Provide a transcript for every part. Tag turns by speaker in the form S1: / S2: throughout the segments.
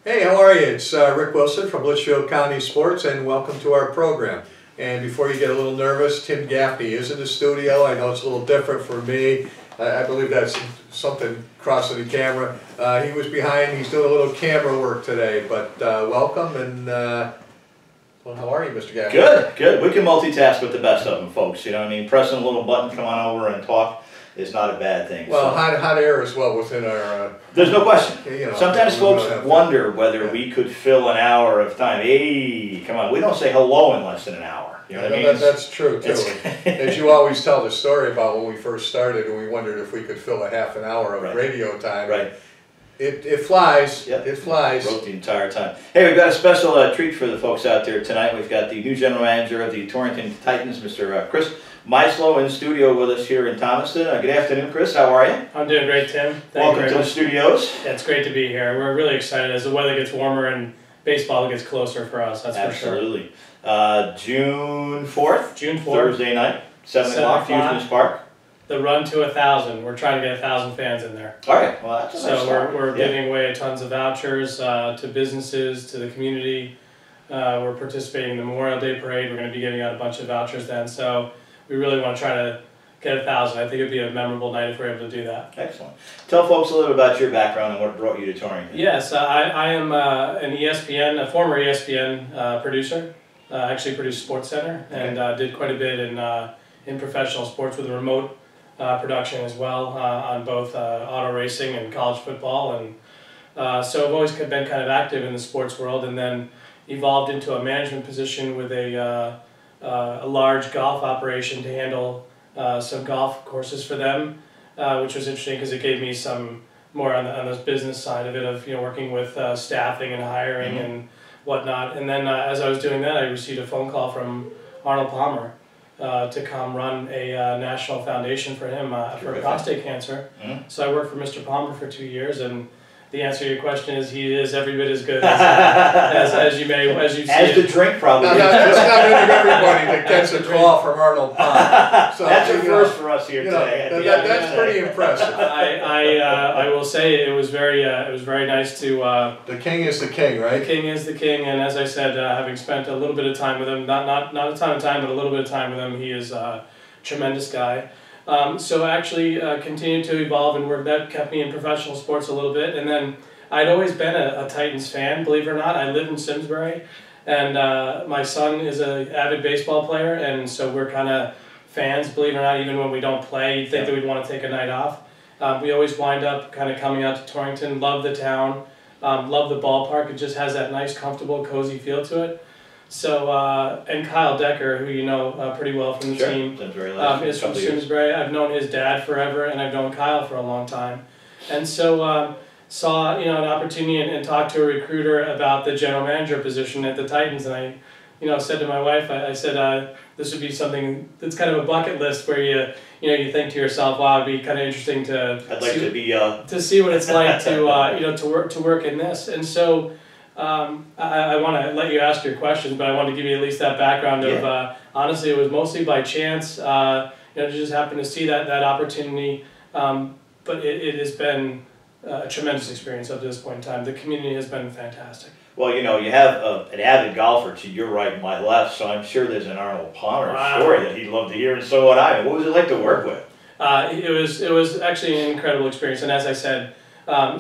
S1: Hey, how are you? It's Rick Wilson from Litchfield County Sports, and welcome to our program. And before you get a little nervous, Tim Gaffney is in the studio. I know it's a little different for me. I believe that's something crossing the camera. He was behind, he's doing a little camera work today, but welcome, and well, how are you, Mr. Gaffney?
S2: Good, good. We can multitask with the best of them, folks. You know what I mean? Pressing a little button, come on over and talk is not a bad thing.
S1: Well,
S2: so.
S1: hot air as well within our...
S2: There's no question.
S1: You know,
S2: sometimes folks wonder whether we could fill an hour of time. Hey, come on. We don't say hello in less than an hour. You know what I mean?
S1: That's true, too. As you always tell the story about when we first started and we wondered if we could fill a half an hour of radio time.
S2: Right.
S1: It flies.
S2: Yep.
S1: It flies.
S2: Wrote the entire time. Hey, we've got a special treat for the folks out there tonight. We've got the new general manager of the Torrington Titans, Mr. Chris Meislow, in studio with us here in Thomaston. Good afternoon, Chris. How are you?
S3: I'm doing great, Tim.
S2: Welcome to the studios.
S3: Yeah, it's great to be here. We're really excited as the weather gets warmer and baseball gets closer for us. That's
S2: Absolutely.
S3: for sure.
S2: June 4th.
S3: June 4th.
S2: Thursday night, 7 o'clock, Fusion Park.
S3: The run to 1,000. We're trying to get 1,000 fans in there.
S2: All right. Well, that's a nice
S3: So we're giving away tons of vouchers to businesses, to the community. We're participating in the Memorial Day Parade. We're going to be giving out a bunch of vouchers then. So we really want to try to get 1,000. I think it'd be a memorable night if we're able to do that.
S2: Excellent. Tell folks a little bit about your background and what brought you to Torrington.
S3: Yes, I am a former ESPN producer. Actually produced SportsCenter and did quite a bit in professional sports with remote production as well on both auto racing and college football. And so I've always been kind of active in the sports world, and then evolved into a management position with a large golf operation to handle some golf courses for them, which was interesting because it gave me some more on the business side of it, of working with staffing and hiring and whatnot. And then as I was doing that, I received a phone call from Arnold Palmer to come run a national foundation for him for prostate cancer. So I worked for Mr. Palmer for 2 years, and the answer to your question is he is every bit as good as you've seen.
S2: As the drink probably.
S1: No, that's not everybody that gets a call from Arnold Palmer. So,
S2: that's a first for us here today.
S1: That's pretty impressive.
S3: I will say it was very nice to.
S1: The king is the king, right?
S3: The king is the king, and as I said, having spent a little bit of time with him, not a ton of time, but a little bit of time with him, he is a tremendous guy. So I actually continued to evolve, and that kept me in professional sports a little bit. And then I'd always been a Titans fan, believe it or not. I live in Simsbury, and my son is an avid baseball player, and so we're kind of fans, believe it or not, even when we don't play. You'd think that we'd want to take a night off. We always wind up kind of coming out to Torrington, love the town, love the ballpark. It just has that nice, comfortable, cozy feel to it. So, and Kyle Decker, who you know pretty well from the team, is from Simsbury. I've known his dad forever, and I've known Kyle for a long time. And so saw an opportunity and talked to a recruiter about the general manager position at the Titans, and I said to my wife, I said this would be something that's kind of a bucket list where you think to yourself, wow, it'd be kind of interesting to to see what it's like to work in this. And so I want to let you ask your questions, but I want to give you at least that background of honestly, it was mostly by chance. Just happened to see that opportunity, but it has been a tremendous experience up to this point in time. The community has been fantastic.
S2: Well, you have an avid golfer to your right and my left, so I'm sure there's an Arnold Palmer story that he'd love to hear, and so would I. What was it like to work with?
S3: It was actually an incredible experience, and as I said,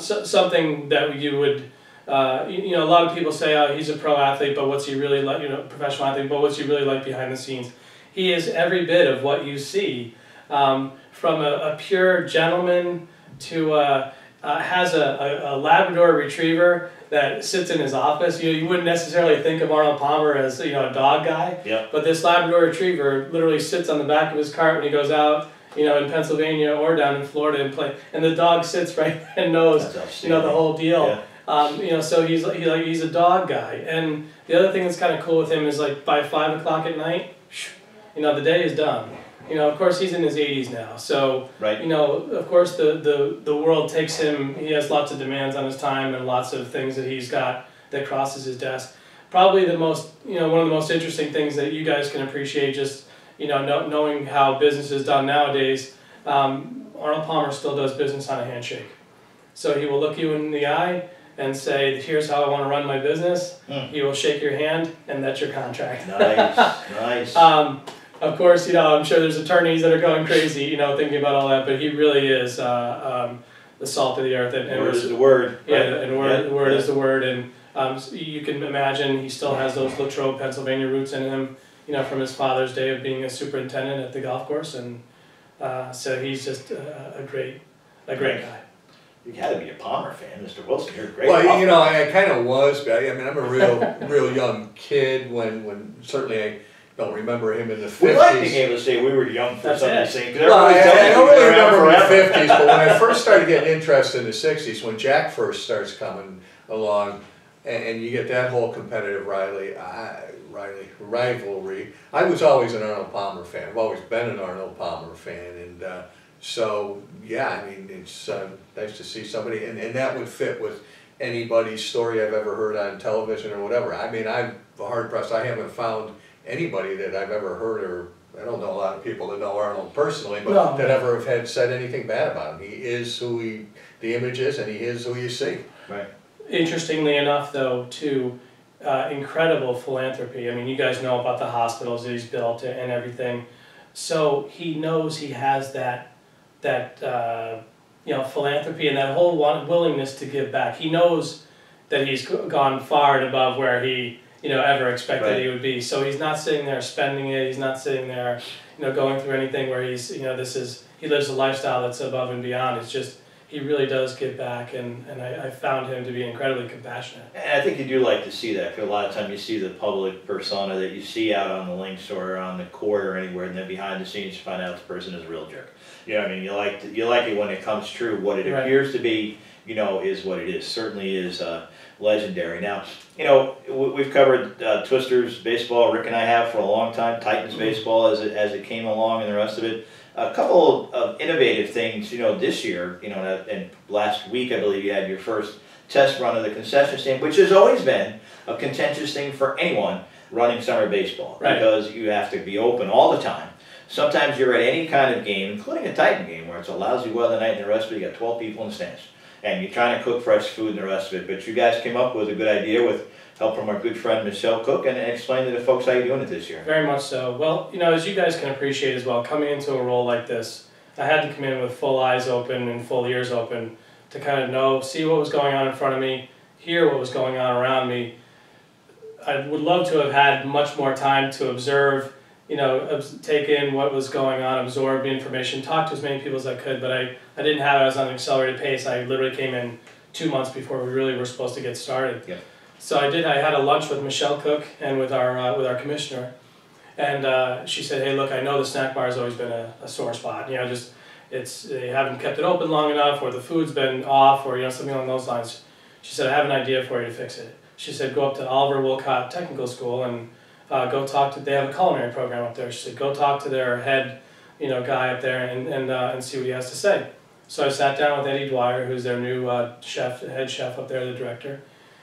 S3: something that you would. A lot of people say, oh, he's a pro athlete, but what's he really like, professional athlete, but what's he really like behind the scenes? He is every bit of what you see, from a pure gentleman to has a Labrador Retriever that sits in his office. You wouldn't necessarily think of Arnold Palmer as a dog guy, but this Labrador Retriever literally sits on the back of his cart when he goes out, in Pennsylvania or down in Florida and play, and the dog sits right and knows the whole deal.
S2: Yeah.
S3: So he's a dog guy, and the other thing that's kind of cool with him is like by 5 o'clock at night, the day is done. Of course he's in his 80s now, so of course the world takes him. He has lots of demands on his time and lots of things that he's got that crosses his desk. Probably the most one of the most interesting things that you guys can appreciate, just knowing how business is done nowadays. Arnold Palmer still does business on a handshake, so he will look you in the eye and say, here's how I want to run my business. He will shake your hand, and that's your contract.
S2: Nice, nice.
S3: Of course, you know, I'm sure there's attorneys that are going crazy, you know, thinking about all that, but he really is the salt of the earth. And
S2: word is the word.
S3: Yeah,
S2: right?
S3: and word is the word. And you can imagine he still has those Latrobe, Pennsylvania roots in him, you know, from his father's day of being a superintendent at the golf course. And so he's just a great guy.
S2: You had to be a Palmer fan, Mr. Wilson. You're a great.
S1: Well, you know, I kind of was, but I mean, I'm a real young kid when certainly I don't remember him in the 50s.
S2: We like being able to say we were young for something saying.
S1: Well, I don't really remember in the 50s, but when I first started getting interested in the 60s, when Jack first starts coming along, and you get that whole competitive rivalry, I was always an Arnold Palmer fan. I've always been an Arnold Palmer fan, and so yeah, I mean, it's nice to see somebody, and that would fit with anybody's story I've ever heard on television or whatever. I mean, I'm hard pressed. I haven't found anybody that I've ever heard, or I don't know a lot of people that know Arnold personally, but that ever have had said anything bad about him. He is who the image is, and he is who you see.
S2: Right.
S3: Interestingly enough, though, too, incredible philanthropy. I mean, you guys know about the hospitals that he's built and everything. So he knows he has that you know, philanthropy and that whole willingness to give back. He knows that he's gone far and above where he, you know, ever expected he would be. So he's not sitting there spending it. He's not sitting there, you know, going through anything where he's, you know, he lives a lifestyle that's above and beyond. It's just, he really does give back, and I found him to be incredibly compassionate.
S2: And I think you do like to see that, because a lot of times you see the public persona that you see out on the links or on the court or anywhere, and then behind the scenes you find out the person is a real jerk. You know what I mean? You like it when it comes true. What it appears to be, you know, is what it is. Certainly is legendary. Now, you know, we've covered Twisters baseball. Rick and I have for a long time. Titans baseball as it came along, and the rest of it. A couple of innovative things, you know, this year, you know, and last week I believe you had your first test run of the concession stand, which has always been a contentious thing for anyone running summer baseball, because you have to be open all the time. Sometimes you're at any kind of game, including a Titan game, where it's a lousy weather night and the rest of it, you got 12 people in the stands, and you're trying to cook fresh food and the rest of it. But you guys came up with a good idea with help from our good friend Michelle Cook, and explain to the folks how you're doing it this year.
S3: Very much so. Well, you know, as you guys can appreciate as well, coming into a role like this, I had to come in with full eyes open and full ears open to kind of see what was going on in front of me, hear what was going on around me. I would love to have had much more time to observe, you know, take in what was going on, absorb the information, talk to as many people as I could, but I didn't have it. I was on an accelerated pace. I literally came in 2 months before we really were supposed to get started.
S2: Yep.
S3: So I had a lunch with Michelle Cook and with our commissioner, and she said, hey, look, I know the snack bar has always been a sore spot. You know, just they haven't kept it open long enough, or the food's been off, or, you know, something along those lines. She said, I have an idea for you to fix it. She said, go up to Oliver Wilcott Technical School and go talk to. They have a culinary program up there. She said, go talk to their head, you know, guy up there and see what he has to say. So I sat down with Eddie Dwyer, who's their new head chef up there, the director.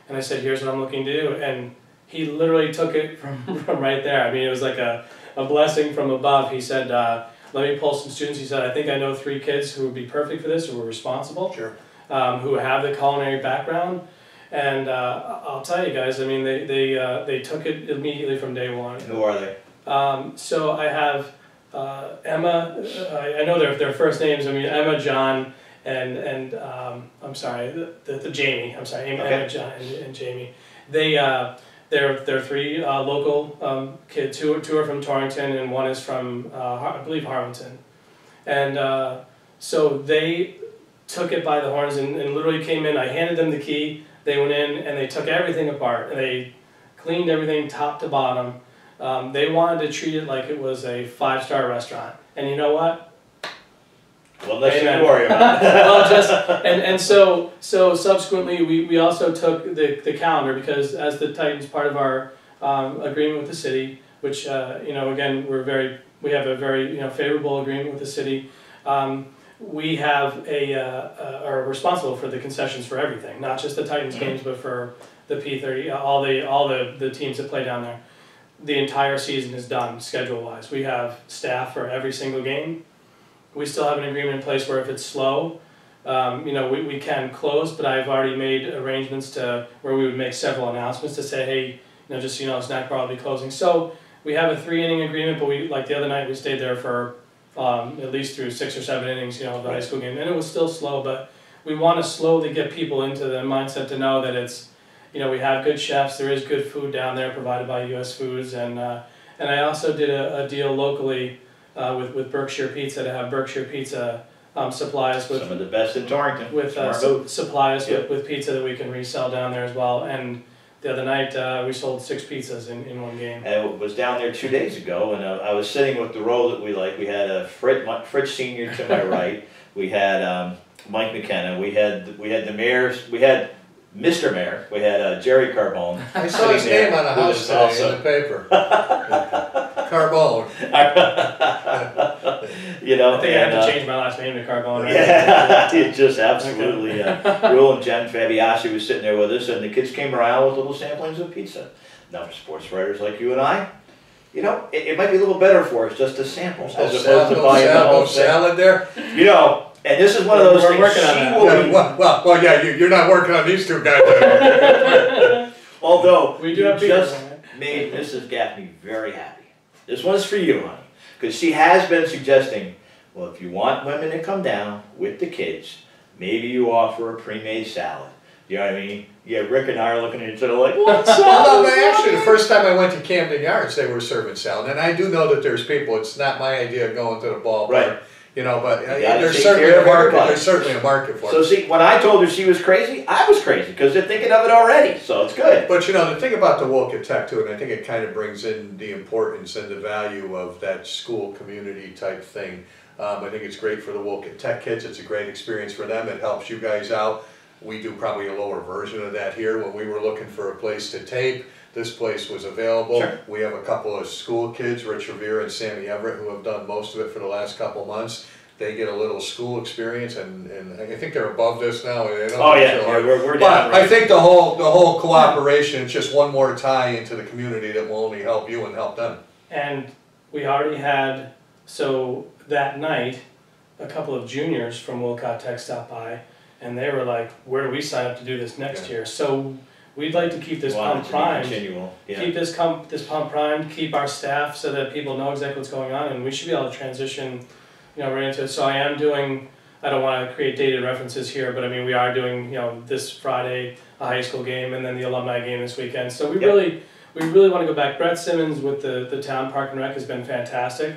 S3: And I said, here's what I'm looking to do. And he literally took it from right there. I mean, it was like a blessing from above. He said, let me pull some students. He said, I think I know 3 kids who would be perfect for this, who are responsible, who have the culinary background. And I'll tell you guys, I mean, they took it immediately from day one.
S2: Who are they?
S3: So I have Emma, I know their first names. I mean, Emma, John, and I'm sorry, the Jamie. I'm sorry, Emma, John, and Jamie. They're 3 local kids. 2 are from Torrington, and 1 is from I believe Harlington. And so they took it by the horns and literally came in. I handed them the key. They went in and they took everything apart. They cleaned everything top to bottom. They wanted to treat it like it was a 5-star restaurant. And you know what?
S2: Well, let's not worry about it.
S3: Well, so subsequently we also took the calendar, because as the Titans, part of our agreement with the city, which you know, again, we have a very, you know, favorable agreement with the city. We have are responsible for the concessions for everything, not just the Titans games, but for the P30, all the teams that play down there. The entire season is done schedule-wise. We have staff for every single game. We still have an agreement in place where if it's slow, you know, we can close, but I've already made arrangements to where we would make several announcements to say, hey, you know, just so you know, snack bar will be closing. So we have a 3-inning agreement, but we, like the other night, we stayed there for at least through 6 or 7 innings, you know, of the high school game, and it was still slow, but we want to slowly get people into the mindset to know that it's, you know, we have good chefs, there is good food down there provided by U.S. Foods, and I also did a deal locally with Berkshire Pizza to have Berkshire Pizza supplies with
S2: some of the best in Torrington.
S3: with supplies with pizza that we can resell down there as well. And the other night we sold 6 pizzas in one game.
S2: And I was down there 2 days ago, and I was sitting with the row that we like. We had Fritz Senior to my right. We had Mike McKenna. We had the mayors. We had Mr. Mayor. We had Jerry Carbone.
S1: I saw his name on a house today in the paper. Carbone.
S2: You know,
S3: I think I had to change my last name to Carbone. Right?
S2: Yeah, it just absolutely. Rule and Jen Fabiassi was sitting there with us, and the kids came around with little samplings of pizza. Now, for sports writers like you and I, you know, it might be a little better for us just to sample as opposed to buying the whole
S1: salad there.
S2: You know. And this is one of those things.
S3: Working on that.
S1: Well, yeah, you're not working on these 2 guys.
S2: Although
S3: we do
S2: you
S3: have
S2: just made Mrs. Gaffney very happy. This one's for you, honey, because she has been suggesting, well, if you want women to come down with the kids, maybe you offer a pre-made salad. You know what I mean? Yeah, Rick and I are looking at each other like, what salad?
S1: Well, no, actually, the first time I went to Camden Yards, they were serving salad, and I do know that there's people. It's not my idea of going to the ballpark.
S2: Right.
S1: You know, but
S2: there's certainly a market.
S1: There's certainly a market for it.
S2: So see, when I told her she was crazy, I was crazy because they're thinking of it already. So it's good.
S1: But you know, the thing about the Wolcott Tech too, and I think it kind of brings in the importance and the value of that school community type thing. I think it's great for the Wolcott Tech kids. It's a great experience for them. It helps you guys out. We do probably a lower version of that here. When we were looking for a place to tape, this place was available.
S2: Sure.
S1: We have a couple of school kids, Rich Revere and Sammy Everett, who have done most of it for the last couple of months. They get a little school experience, and I think they're above this now. They don't
S2: we're down.
S1: But I think the whole cooperation is just one more tie into the community that will only help you and help them.
S3: And we already had, so that night, a couple of juniors from Wolcott Tech stopped by, and they were like, where do we sign up to do this next year? So we'd like to keep this pump primed. Keep this pump primed, keep our staff so that people know exactly what's going on, and we should be able to transition, you know, right into it. So I am doing, I don't want to create dated references here, but I mean, we are doing, you know, this Friday a high school game and then the alumni game this weekend. So we really want to go back. Brett Simmons with the town park and rec has been fantastic,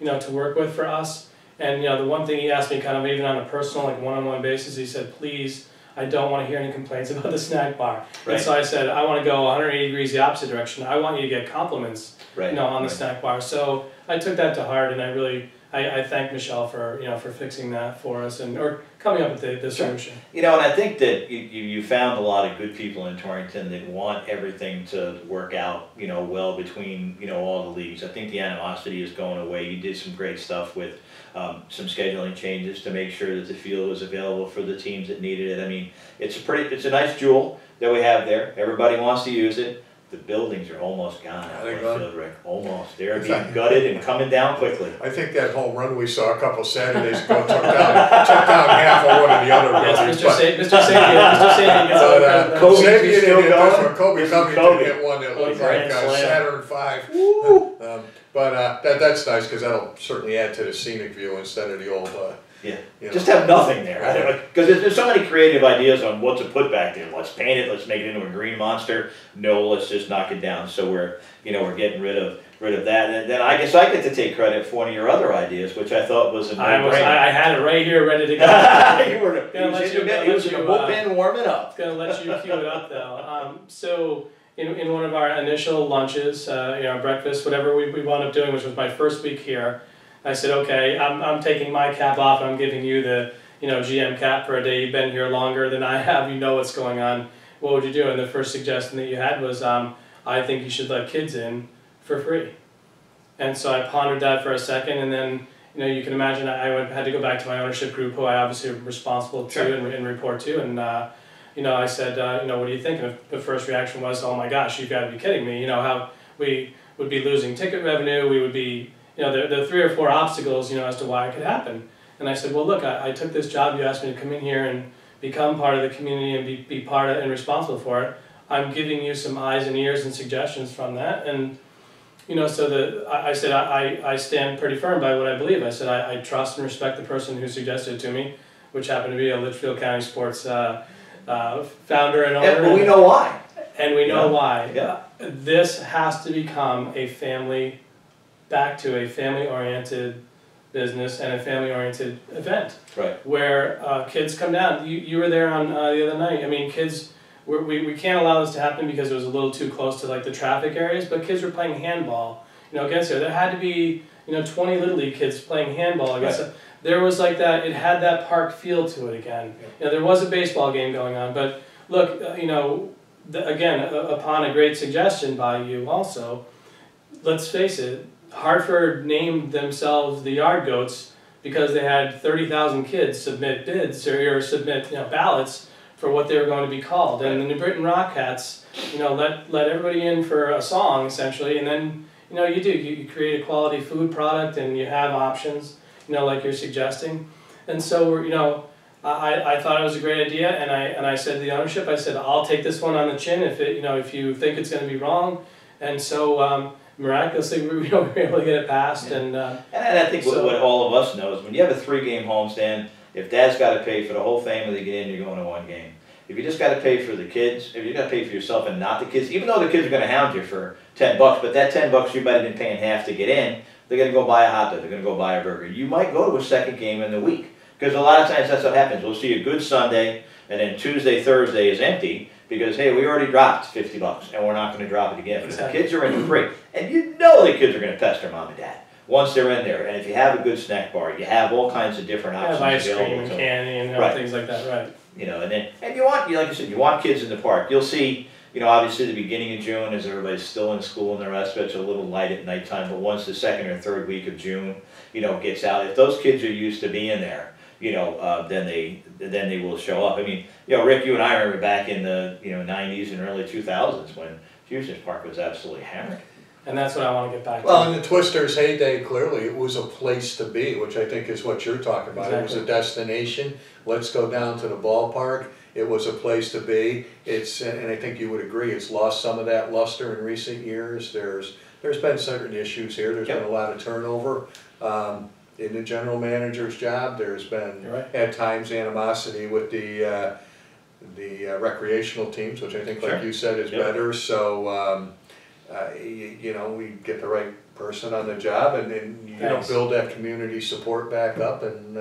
S3: you know, to work with for us. And you know, the one thing he asked me kind of even on a personal, like one-on-one basis, he said, please, I don't want to hear any complaints about the snack bar. Right. And so I said, I want to go 180 degrees the opposite direction. I want you to get compliments, you know, on the snack bar. So I took that to heart, and I thank Michelle for, you know, for fixing that for us or coming up with the solution.
S2: You know, and I think that you found a lot of good people in Torrington that want everything to work out, you know, well between, you know, all the leagues. I think the animosity is going away. You did some great stuff with some scheduling changes to make sure that the field was available for the teams that needed it. I mean, it's a nice jewel that we have there. Everybody wants to use it. The buildings are almost gone out of the field, Rick. Almost. They're being gutted and coming down quickly.
S1: I think that home run we saw a couple Saturdays ago took down half of one of the other buildings.
S3: Mr. Sabian gets over.
S2: Kobe's still going.
S1: Kobe Covington hit one that looked like Saturn V. But that's nice because that'll certainly add to the scenic view instead of the old.
S2: Just have nothing there. Because there's so many creative ideas on what to put back there. Let's paint it. Let's make it into a green monster. No, let's just knock it down. So we're getting rid of that. And then I guess I get to take credit for one of your other ideas, which I thought was a no-brainer.
S3: I had it right here, ready to go.
S2: It was in a bullpen warming up.
S3: Gonna let you cue it up though. So in one of our initial lunches, breakfast, whatever we wound up doing, which was my first week here. I said, okay, I'm taking my cap off and I'm giving you the, GM cap for a day. You've been here longer than I have. You know what's going on. What would you do? And the first suggestion that you had was, I think you should let kids in for free. And so I pondered that for a second, and then, you can imagine I had to go back to my ownership group, who I obviously am responsible to and report to. And, I said, what do you think? And the first reaction was, oh my gosh, you've got to be kidding me. How we would be losing ticket revenue. We would be, there are 3 or 4 obstacles, as to why it could happen. And I said, well, look, I took this job. You asked me to come in here and become part of the community and be part of and responsible for it. I'm giving you some eyes and ears and suggestions from that. And, you know, so I said, I stand pretty firm by what I believe. I said, I trust and respect the person who suggested it to me, which happened to be a Litchfield County Sports founder and owner.
S2: Yeah, but we know why.
S3: And we know why.
S2: Yeah.
S3: This has to become back to a family-oriented business and a family-oriented event.
S2: Right.
S3: Where kids come down. You were there on the other night. I mean, kids, we can't allow this to happen because it was a little too close to like the traffic areas, but kids were playing handball, you know, against there. There had to be, you know, 20 Little League kids playing handball against it. There was like that, it had that park feel to it again. Yeah. You know, there was a baseball game going on, but look, you know, again, upon a great suggestion by you also, let's face it, Hartford named themselves the Yard Goats because they had 30,000 kids submit bids or submit, you know, ballots for what they were going to be called. And the New Britain Rockettes, you know, let everybody in for a song essentially, and then, you know, you create a quality food product and you have options, you know, like you're suggesting. And so you know, I thought it was a great idea, and I said to the ownership, I said, I'll take this one on the chin if you think it's going to be wrong. And so miraculously we were able to get it passed. And
S2: I think what all of us know is when you have a 3-game homestand, if Dad's got to pay for the whole family to get in, you're going to 1 game. If you just got to pay for the kids, if you got to pay for yourself and not the kids, even though the kids are going to hound you for $10, but that $10 you might have been paying half to get in, they're going to go buy a hot dog, they're going to go buy a burger. You might go to a 2nd game in the week. Because a lot of times that's what happens. We'll see a good Sunday, and then Tuesday, Thursday is empty, because, hey, we already dropped $50, and we're not going to drop it again. But the kids are in for free. And you know the kids are going to pester Mom and Dad once they're in there. And if you have a good snack bar, you have all kinds of different options available.
S3: Ice cream and candy and things like that, right.
S2: You know, and you want, like I said, you want kids in the park. You'll see, you know, obviously the beginning of June, as everybody's still in school and the rest of it's a little light at nighttime, but once the 2nd or 3rd week of June, you know, gets out, if those kids are used to being there, you know, then they will show up. I mean, you know, Rick, you and I remember back in the 90s and early 2000s when Houston Park was absolutely hammered.
S3: And that's what I want to get back to.
S1: Well, in the Twisters' heyday, clearly it was a place to be, which I think is what you're talking about. Exactly. It was a destination. Let's go down to the ballpark. It was a place to be. And I think you would agree, it's lost some of that luster in recent years. There's been certain issues here. There's been a lot of turnover. In the general manager's job, there's been at times animosity with the recreational teams, which I think, like you said, is better. So you know, we get the right person on the job, and you know, build that community support back up, and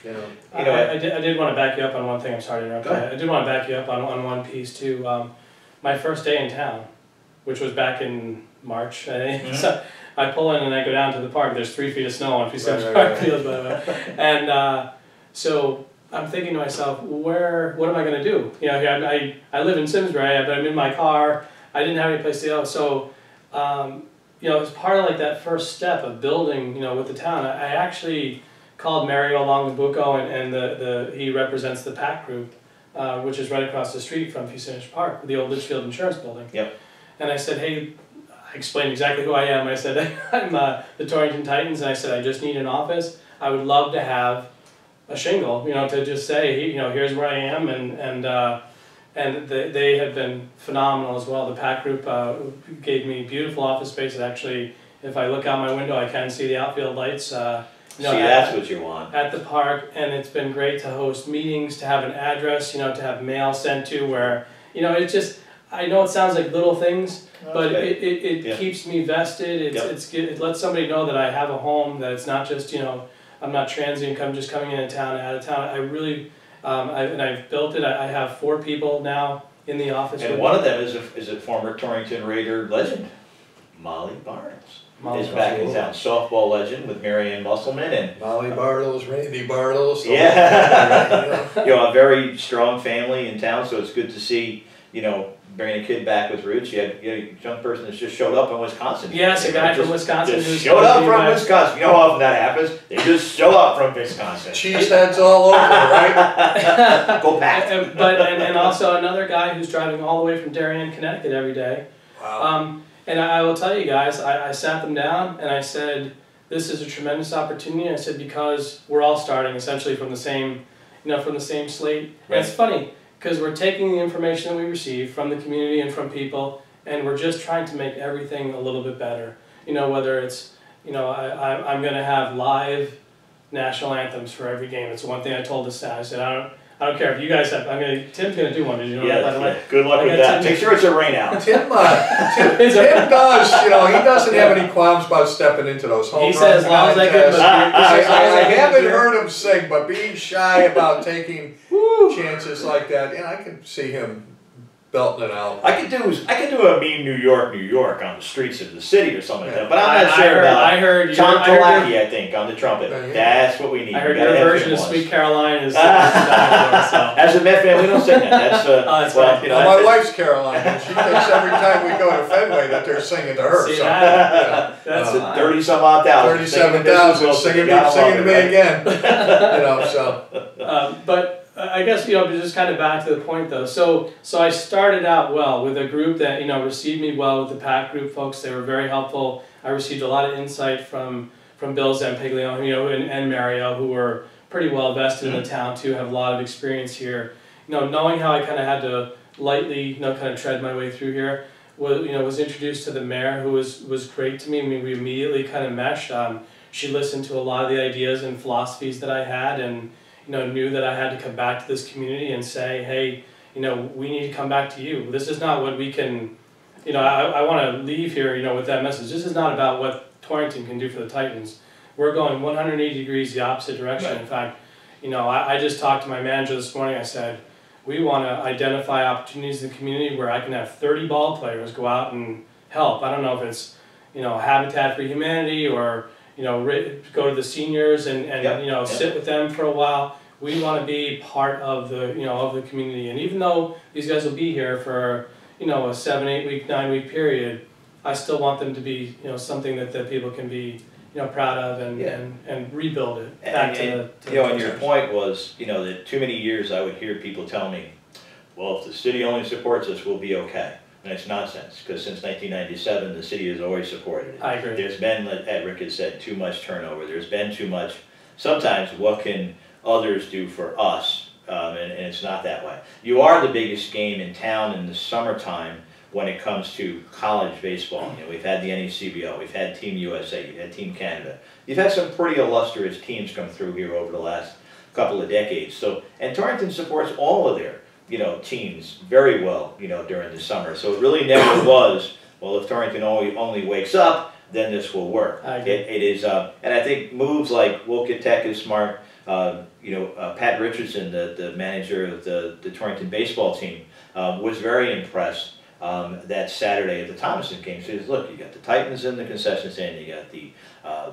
S1: you know.
S3: I did want to back you up on one thing. I'm sorry to interrupt. I did want to back you up on one piece too. My first day in town, which was back in March, I think. So I pull in and I go down to the park. There's 3 feet of snow on Fields Park Field, by the way. And so I'm thinking to myself, what am I going to do? You know, I live in Simsbury, but I'm in my car. I didn't have any place to go. So, you know, as part of like that first step of building, you know, with the town, I actually called Mario Longabuco, and he represents the PAC group, which is right across the street from Fields Park, the old Litchfield Insurance Building.
S2: Yep.
S3: And I said, hey, I explained exactly who I am. I said, I'm the Torrington Titans, and I said, I just need an office. I would love to have a shingle, you know, to just say, you know, here's where I am, and they have been phenomenal as well. The PAC group gave me beautiful office space. Actually, if I look out my window, I can see the outfield lights. You know,
S2: that's what you want.
S3: At the park, and it's been great to host meetings, to have an address, you know, to have mail sent to where, you know, it's just, I know it sounds like little things, but it keeps me vested. It lets somebody know that I have a home, that it's not just, you know, I'm not transient, I'm just coming into town and out of town. I really, and I've built it. I have 4 people now in the office.
S2: And one of them is a former Torrington Raider legend, Molly Bartles. Is back in town, softball legend with Marianne Musselman and
S1: Molly Bartles, Randy Bartles.
S2: Yeah, you know, a very strong family in town. So it's good to see, you know, bringing a kid back with roots. You had a young person that's just showed up in Wisconsin.
S3: Yes, a guy from Wisconsin
S2: just showed up from Wisconsin. You know how often that happens? They just show up from Wisconsin.
S1: Cheeseheads all over, right?
S2: Go back.
S3: And also another guy who's driving all the way from Darien, Connecticut every day.
S1: Wow.
S3: And I will tell you guys, I sat them down and I said, this is a tremendous opportunity. I said, because we're all starting essentially from the same, from the same slate.
S2: Right.
S3: And it's funny, because we're taking the information that we receive from the community and from people, and we're just trying to make everything a little bit better. Whether it's, I'm going to have live national anthems for every game. It's one thing I told the staff. I said, I don't care if you guys have. Tim's going to do one. Did you know that, by the way?
S2: Good luck with that. Make sure it's a rain out.
S1: Tim does, he doesn't have any qualms about stepping into those home
S3: He said, as long as I get
S1: I haven't heard him sing, but being shy about taking chances like that, I can see him belting it out.
S2: I could do a mean New York on the streets of the city or something like that, but I'm not sure about
S3: I heard
S2: Tom Kalaki, I think, on the trumpet. That's what we need.
S3: I heard your version of Sweet Caroline is
S2: As a Met fan, we don't sing that. That's
S1: my wife's Caroline, and she thinks every time we go to Fenway that they're singing to her.
S3: See,
S1: that's
S2: 30-some odd thousand.
S1: 37,000 singing to me again.
S3: But I guess, just kind of back to the point though. So I started out well with a group that, received me well with the PAC group folks. They were very helpful. I received a lot of insight from Bill Zampiglione, and Mario, who were pretty well vested in the town too, have a lot of experience here. Knowing how I kind of had to lightly, kind of tread my way through here, was introduced to the mayor, who was great to me. I mean, we immediately kind of meshed. She listened to a lot of the ideas and philosophies that I had, and knew that I had to come back to this community and say, hey, we need to come back to you. This is not what we can, I want to leave here, with that message. This is not about what Torrington can do for the Titans. We're going 180 degrees the opposite direction. Right. In fact, I just talked to my manager this morning. I said, we want to identify opportunities in the community where I can have 30 ball players go out and help. I don't know if it's, Habitat for Humanity or, go to the seniors and sit with them for a while. We want to be part of the of the community, and even though these guys will be here for a 7, 8 week, 9 week period, I still want them to be something that people can be proud of and rebuild it back to the
S2: and your point was that too many years I would hear people tell me, well, if the city only supports us, we'll be okay. And it's nonsense, because since 1997, the city has always supported it.
S3: I agree.
S2: There's been, as Rick has said, too much turnover. There's been too much, sometimes, what can others do for us? And it's not that way. You are the biggest game in town in the summertime when it comes to college baseball. We've had the NECBO, we've had Team USA, you've had Team Canada. You've had some pretty illustrious teams come through here over the last couple of decades. So, and Torrington supports all of their teams very well, during the summer. So it really never was, well, if Torrington only wakes up, then this will work. It is, and I think moves like Wilkett Tech is smart. Pat Richardson, the manager of the Torrington baseball team, was very impressed that Saturday at the Thomason game. So he says, look, you got the Titans in the concession stand, you got the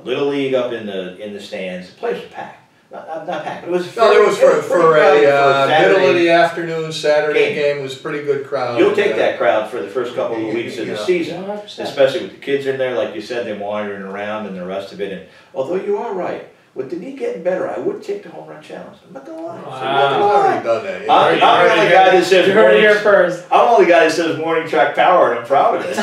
S2: Little League up in the stands. The place was packed. Not packed, but it was
S1: for a middle of the afternoon Saturday game. Was pretty good crowd.
S2: You'll take that crowd for the first couple of weeks of the season, 100%. Especially with the kids in there, like you said, they're wandering around and the rest of it. And although you are right, with the knee getting better, I would take the home run challenge. I'm not gonna lie.
S1: I've already done that.
S2: I'm the only guy that says
S3: you heard it here first.
S2: I'm the only guy that says morning track power, and I'm proud of it.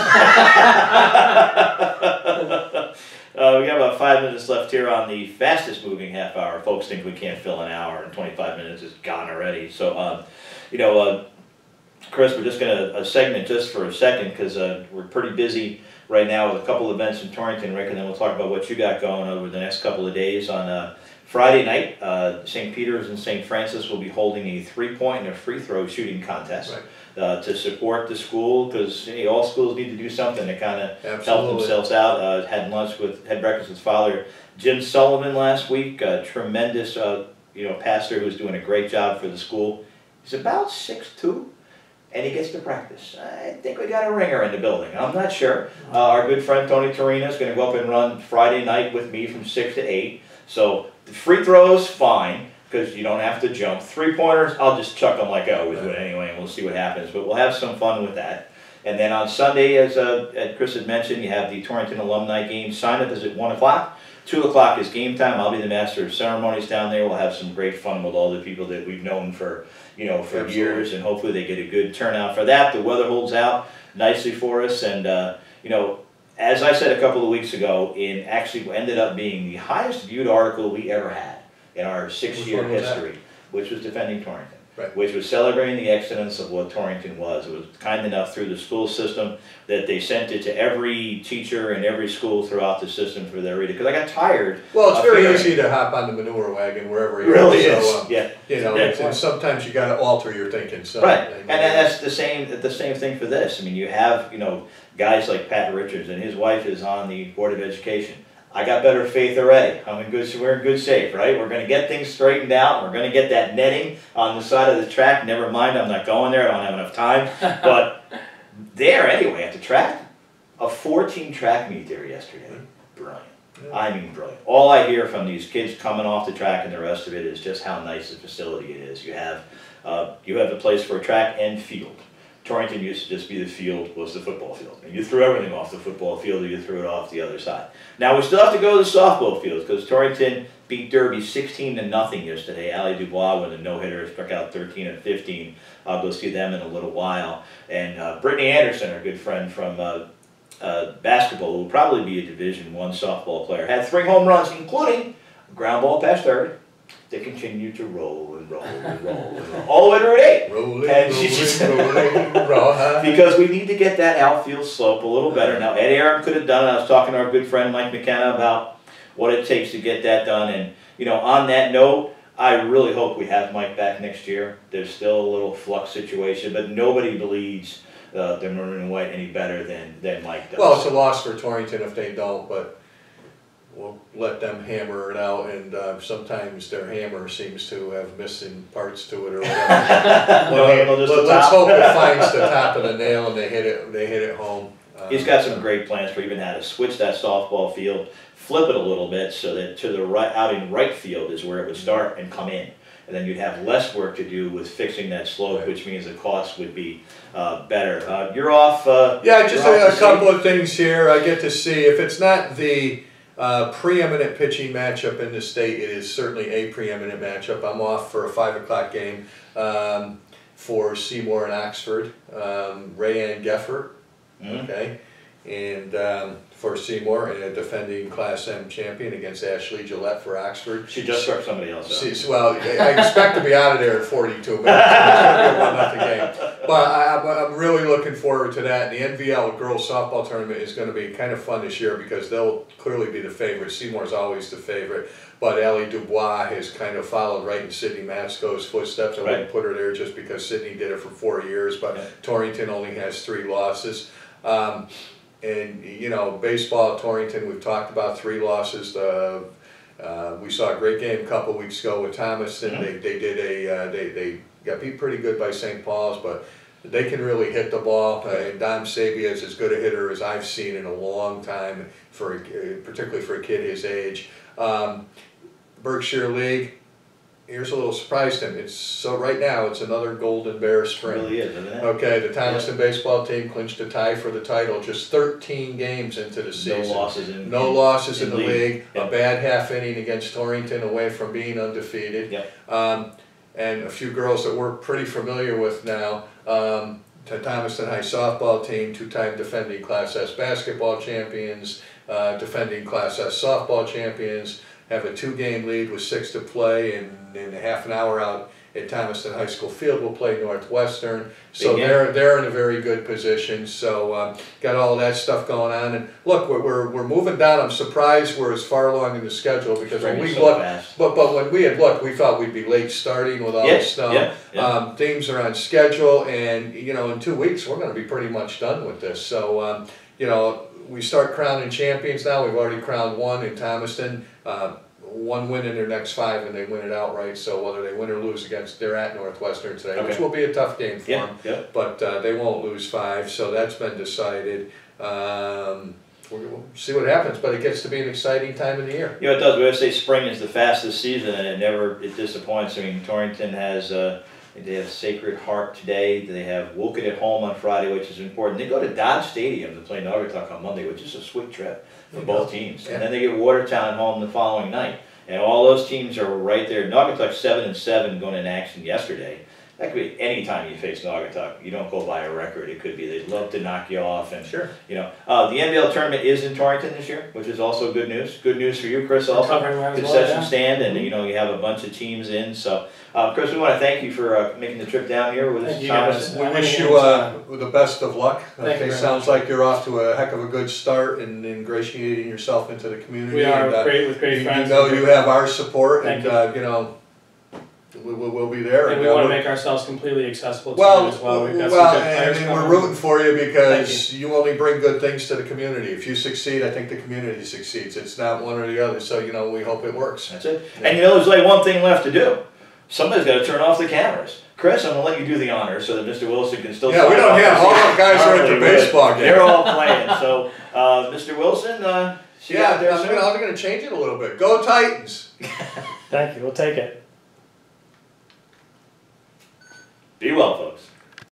S2: We got about 5 minutes left here on the fastest moving half hour. Folks think we can't fill an hour, and 25 minutes is gone already. So, Chris, we're just going to segment just for a second because we're pretty busy right now with a couple events in Torrington, Rick, and then we'll talk about what you got going over the next couple of days. On Friday night, St. Peter's and St. Francis will be holding a 3-point and a free throw shooting contest. Right. To support the school, because all schools need to do something to kind of help themselves out. Had breakfast with Father Jim Sullivan last week, a tremendous pastor who's doing a great job for the school. He's about 6'2", and he gets to practice. I think we got a ringer in the building. I'm not sure. Our good friend Tony Torino is going to go up and run Friday night with me from 6 to 8. So the free throws, fine, because you don't have to jump. 3-pointers, I'll just chuck them like I always would anyway, and we'll see what happens. But we'll have some fun with that. And then on Sunday, as Chris had mentioned, you have the Torrington alumni game. Sign up is at 1 o'clock. 2 o'clock is game time. I'll be the master of ceremonies down there. We'll have some great fun with all the people that we've known for years, and hopefully they get a good turnout for that. The weather holds out nicely for us, and as I said a couple of weeks ago, in actually ended up being the highest viewed article we ever had in our 6-year history, which was defending Torrington.
S1: Right.
S2: Which was celebrating the excellence of what Torrington was. It was kind enough through the school system that they sent it to every teacher and every school throughout the system for their reading. Because I got tired.
S1: Well, it's very easy to hop on the manure wagon wherever you
S2: really
S1: are.
S2: Is.
S1: So,
S2: yeah.
S1: You know, and sometimes you got to alter your thinking. So,
S2: right, and that's the same thing for this. I mean, you have guys like Pat Richards, and his wife is on the Board of Education. I got better faith already. We're in good shape, right? We're going to get things straightened out. We're going to get that netting on the side of the track. Never mind, I'm not going there. I don't have enough time. But there, anyway, at the track, a 14 track meet there yesterday. Brilliant. Yeah. I mean, brilliant. All I hear from these kids coming off the track and the rest of it is just how nice the facility it is. You have a place for a track and field. Torrington used to just be the field, was the football field. And you threw everything off the football field or you threw it off the other side. Now we still have to go to the softball fields because Torrington beat Derby 16-0 yesterday. Allie Dubois with a no-hitter struck out 13 and 15. I'll go see them in a little while. And Brittany Anderson, our good friend from basketball, who will probably be a Division I softball player, had 3 home runs, including a ground ball past third. They continue to roll and roll and roll and roll. All the way to Route 8. Rolling, because we need to get that outfield slope a little better. Now, Ed Aaron could have done it. I was talking to our good friend Mike McKenna about what it takes to get that done. And, on that note, I really hope we have Mike back next year. There's still a little flux situation, but nobody believes the maroon and white any better than Mike does.
S1: Well, it's a loss for Torrington if they don't, but we'll let them hammer it out, and sometimes their hammer seems to have missing parts to it or whatever. Let's hope it finds the top of the nail and they hit it home.
S2: He's got some great plans for even how to switch that softball field, flip it a little bit so that to the right, out in right field is where it would start and come in. And then you'd have less work to do with fixing that slope, which means the cost would be better. You're off.
S1: Yeah, just a couple of things here. I get to see, if it's not the preeminent pitching matchup in the state, it is certainly a preeminent matchup. I'm off for a 5 o'clock game for Seymour and Oxford. Rayanne Geffert, okay, and for Seymour, and a defending Class M champion against Ashley Gillette for Oxford.
S2: She just struck somebody else out.
S1: Well, I expect to be out of there in 42 minutes. It's going to be a 1-0 game. But I'm really looking forward to that. And the NVL girls softball tournament is going to be kind of fun this year because they'll clearly be the favorite. Seymour's always the favorite. But Allie Dubois has kind of followed right in Sydney Matsko's footsteps. I wouldn't put her there just because Sydney did it for 4 years, but Torrington only has 3 losses. And, baseball at Torrington, we've talked about 3 losses. We saw a great game a couple weeks ago with Thomaston. They got beat pretty good by St. Paul's, but they can really hit the ball. And Dom Sabia is as good a hitter as I've seen in a long time, particularly for a kid his age. Berkshire League, here's a little surprise to him. So right now it's another Golden Bear spring.
S2: It really is, isn't it?
S1: Okay, the Thomaston baseball team clinched a tie for the title just 13 games into the season.
S2: No losses in
S1: the league. Yep. A bad half inning against Torrington away from being undefeated.
S2: Yep.
S1: And a few girls that we're pretty familiar with now. The Thomaston High softball team, 2-time defending Class S basketball champions, defending Class S softball champions, have a 2-game lead with 6 to play, and in a half an hour out at Thomaston High School Field we'll play Northwestern. So they're in a very good position. So got all that stuff going on, and look, we're moving down. I'm surprised we're as far along in the schedule because when we looked, but when we had looked, we thought we'd be late starting with all the snow. Teams are on schedule, and in 2 weeks we're going to be pretty much done with this. So we start crowning champions now. We've already crowned 1 in Thomaston. 1 win in their next 5, and they win it outright. So whether they win or lose they're at Northwestern today, which will be a tough game for them. But they won't lose 5, so that's been decided. We'll see what happens, but it gets to be an exciting time of the year.
S2: It does. We always say spring is the fastest season, and it disappoints. I mean, Torrington has they have Sacred Heart today. They have Woken at home on Friday, which is important. They go to Dodge Stadium to play Naugatuck on Monday, which is a sweet trip for both teams. And then they get Watertown home the following night. And all those teams are right there. Naugatuck 7-7 going in action yesterday. That could be any time you face Naugatuck. You don't go by a record. It could be they'd love to knock you off. And
S1: Sure.
S2: you know, the NBL tournament is in Torrington this year, which is also good news. Good news for you, Chris. Also,
S3: Covering that as well,
S2: concession
S3: yeah.
S2: stand, and you know you have a bunch of teams in. So, Chris, we want to thank you for making the trip down here with us.
S3: Thank you,
S2: Thomas.
S3: guys.
S1: We wish you the best of luck.
S3: Thank you
S1: It
S3: very
S1: sounds
S3: much.
S1: like you're off to a heck of a good start in ingratiating yourself into the community.
S3: We are
S1: and,
S3: with great friends.
S1: You know you have our support,
S3: Thank
S1: and you know we'll be there.
S3: And we want to make ourselves completely accessible to
S1: well,
S3: you as well. We've got
S1: well,
S3: some good players
S1: and
S3: coming.
S1: we're rooting for you because you only bring good things to the community. If you succeed, I think the community succeeds. It's not one or the other. So you know we hope it works.
S2: That's it. And you know, there's like one thing left to do. Somebody's got to turn off the cameras. Chris, I'm going to let you do the honors so that Mr. Wilson can still.
S1: Yeah, we don't have all the guys are at the baseball game.
S2: They're all playing. So, Mr. Wilson, see you out there soon.
S1: I'm going to change it a little bit. Go Titans!
S3: Thank you. We'll take it.
S2: Be well, folks.